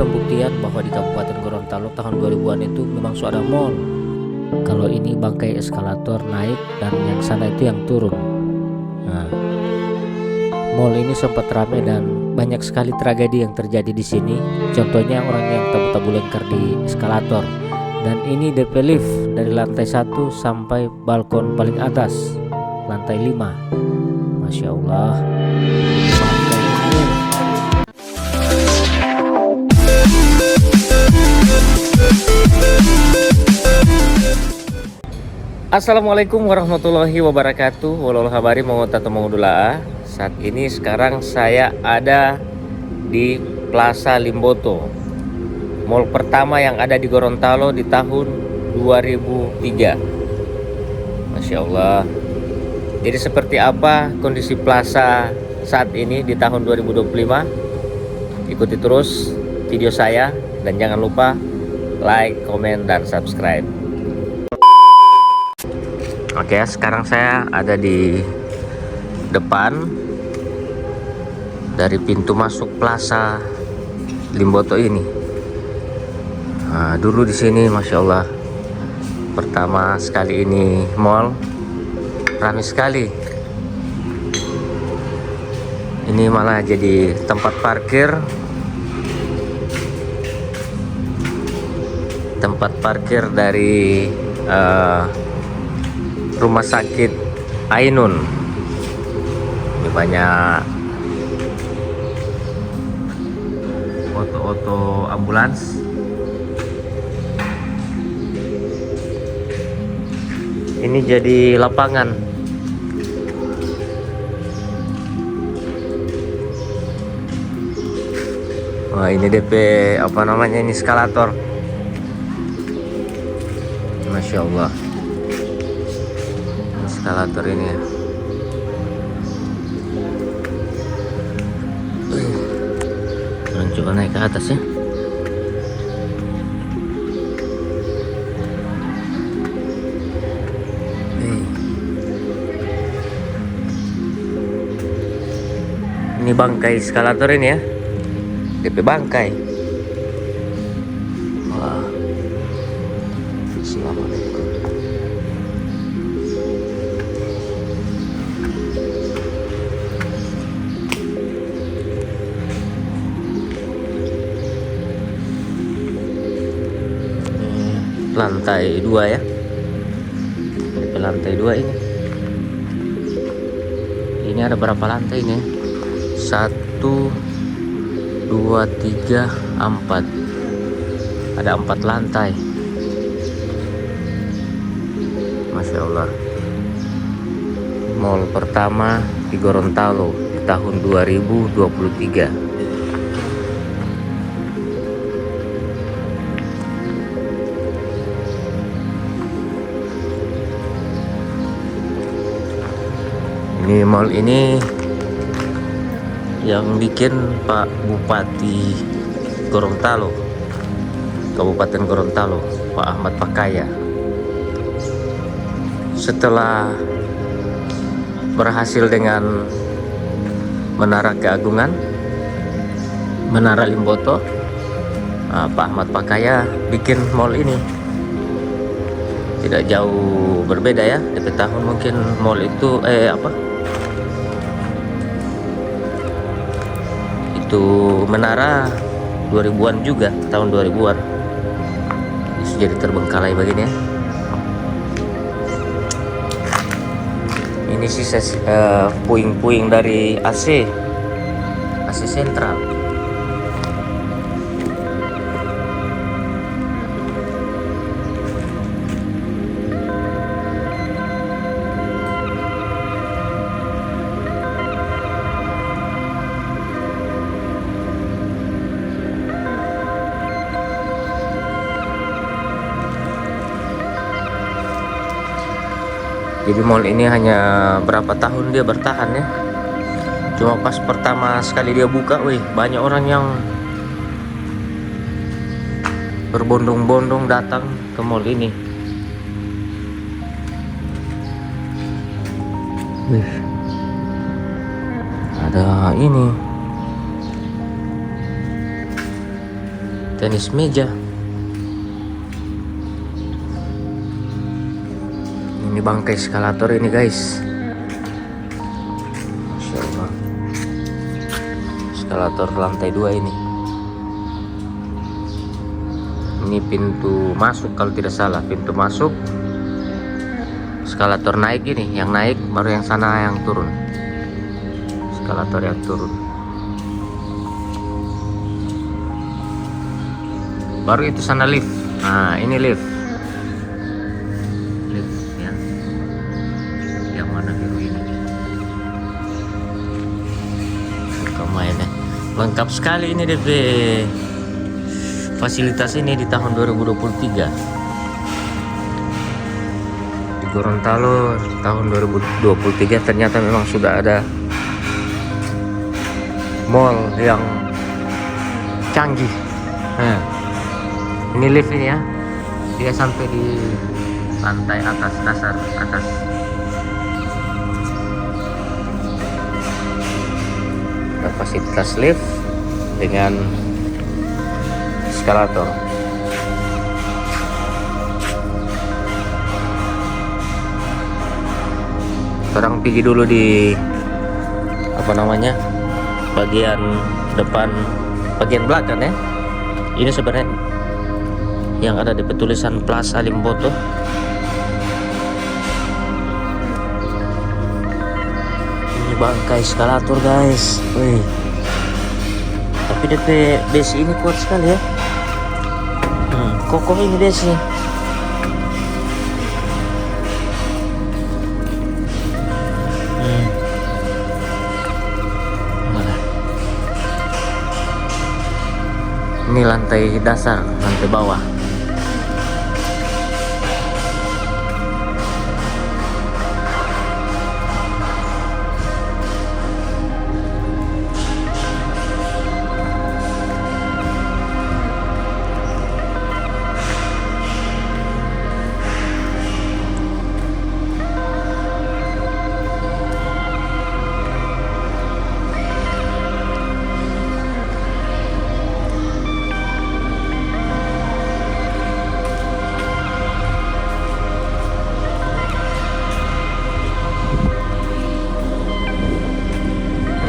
pembuktian bahwa di Kabupaten Gorontalo tahun 2000-an itu memang sudah ada mall. Kalau ini bangkai eskalator naik dan yang sana itu yang turun. Nah, mall ini sempat ramai dan banyak sekali tragedi yang terjadi di sini. Contohnya orang yang tabu-tabu lengkar di eskalator. Dan ini DP lift dari lantai 1 sampai balkon paling atas, lantai 5. Masya Allah. Assalamualaikum warahmatullahi wabarakatuh. Walau habari mau tatamo dula. Saat ini sekarang saya ada di Plaza Limboto, mall pertama yang ada di Gorontalo di tahun 2003. Masya Allah. Jadi seperti apa kondisi plaza saat ini di tahun 2025? Ikuti terus video saya dan jangan lupa like, komen, dan subscribe. Oke, sekarang saya ada di depan dari pintu masuk Plaza Limboto ini. Nah, dulu di sini Masya Allah, pertama sekali ini mall ramai sekali. Ini malah jadi tempat parkir dari rumah sakit Ainun. Ini banyak oto ambulans. Ini jadi lapangan. Wah, ini DP apa namanya, ini eskalator. Masya Allah, eskalator ini ya. Coba naik ke atas ya. Ini bangkai eskalator ini ya, DP bangkai. Wah. Assalamualaikum. Lantai 2 ya, DP lantai 2 ini. Ini ada berapa lantai ini? 1, 2, 3, 4. Ada 4 lantai. Masya Allah. Mall pertama di Gorontalo di tahun 2023. Ini mall ini yang bikin Pak Bupati Gorontalo, Kabupaten Gorontalo, Pak Ahmad Pakaya. Setelah berhasil dengan Menara Keagungan, Menara Limboto, Pak Ahmad Pakaya bikin mall ini. Tidak jauh berbeda ya, DP tahun mungkin mall itu itu menara 2000-an juga, tahun 2000-an. Bisa jadi terbengkalai begini ya. Ini sisa puing-puing dari AC sentral. Jadi mall ini hanya berapa tahun dia bertahan ya. Cuma pas pertama sekali dia buka, banyak orang yang berbondong-bondong datang ke mall ini. Ada ini tenis meja. Ini bangkai eskalator ini guys. Masya Allah. Eskalator lantai 2 ini. Ini pintu masuk kalau tidak salah, pintu masuk. Eskalator naik ini, yang naik baru yang sana yang turun. Eskalator yang turun. Baru itu sana lift. Nah, ini lift. Lift ya. Yang warna biru ini. Mainnya lengkap sekali ini DP. Fasilitas ini di tahun 2023 di Gorontalo tahun 2023 ternyata memang sudah ada mall yang canggih. Nah, ini lift ini ya, dia sampai di lantai atas, dasar atas. Fasilitas lift dengan eskalator. Sekarang pergi dulu di apa namanya, bagian depan, bagian belakang ya. Ini sebenarnya yang ada di petulisan Plaza Limboto. Ini bangkai eskalator guys. Wih. Tapi DP besi ini kuat sekali ya. Kokoh ini besi. Ini lantai dasar, lantai bawah.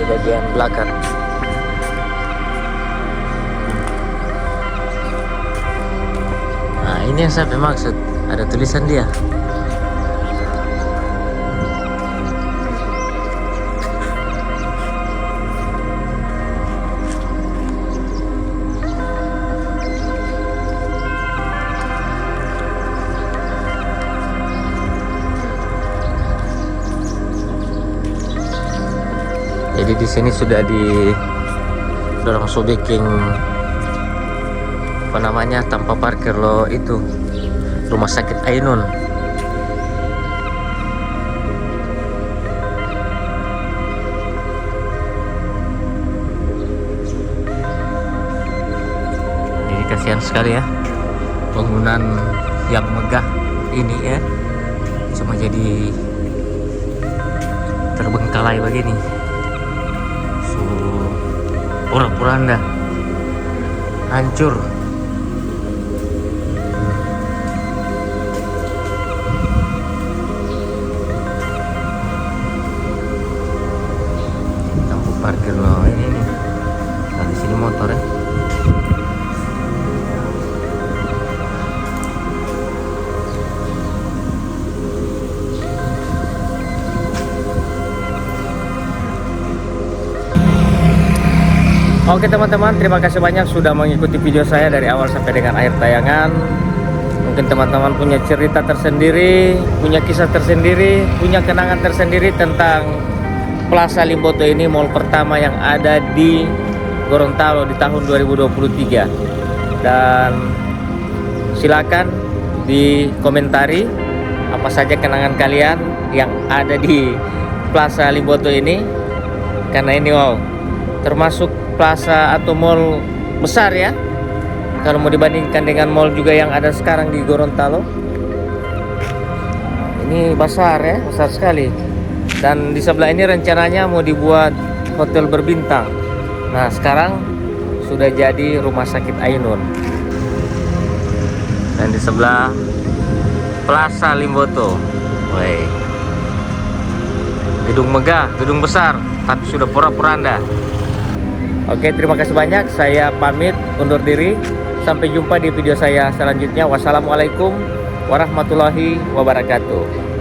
Bagian belakang. Nah, ini yang saya maksud, ada tulisan dia. Jadi di sini sudah langsung bikin apa namanya, tanpa parkir loh, itu rumah sakit Ainun. Jadi kasihan sekali ya bangunan yang megah ini ya, cuma jadi terbengkalai begini. Pura-puranda hancur. Lampu parkir loh ini nih. Nah, di sini motor ya. Oke teman-teman, terima kasih banyak sudah mengikuti video saya dari awal sampai dengan akhir tayangan. Mungkin teman-teman punya cerita tersendiri, punya kisah tersendiri, punya kenangan tersendiri tentang Plaza Limboto ini, mall pertama yang ada di Gorontalo di tahun 2023. Dan silakan dikomentari apa saja kenangan kalian yang ada di Plaza Limboto ini, karena ini wow, termasuk plaza atau mall besar ya, kalau mau dibandingkan dengan mall juga yang ada sekarang di Gorontalo. Ini besar ya, besar sekali. Dan di sebelah ini rencananya mau dibuat hotel berbintang. Nah sekarang sudah jadi Rumah Sakit Ainun. Dan di sebelah Plaza Limboto. Woi. Gedung megah, gedung besar, tapi sudah porak-poranda. Oke, terima kasih banyak. Saya pamit undur diri. Sampai jumpa di video saya selanjutnya. Wassalamualaikum warahmatullahi wabarakatuh.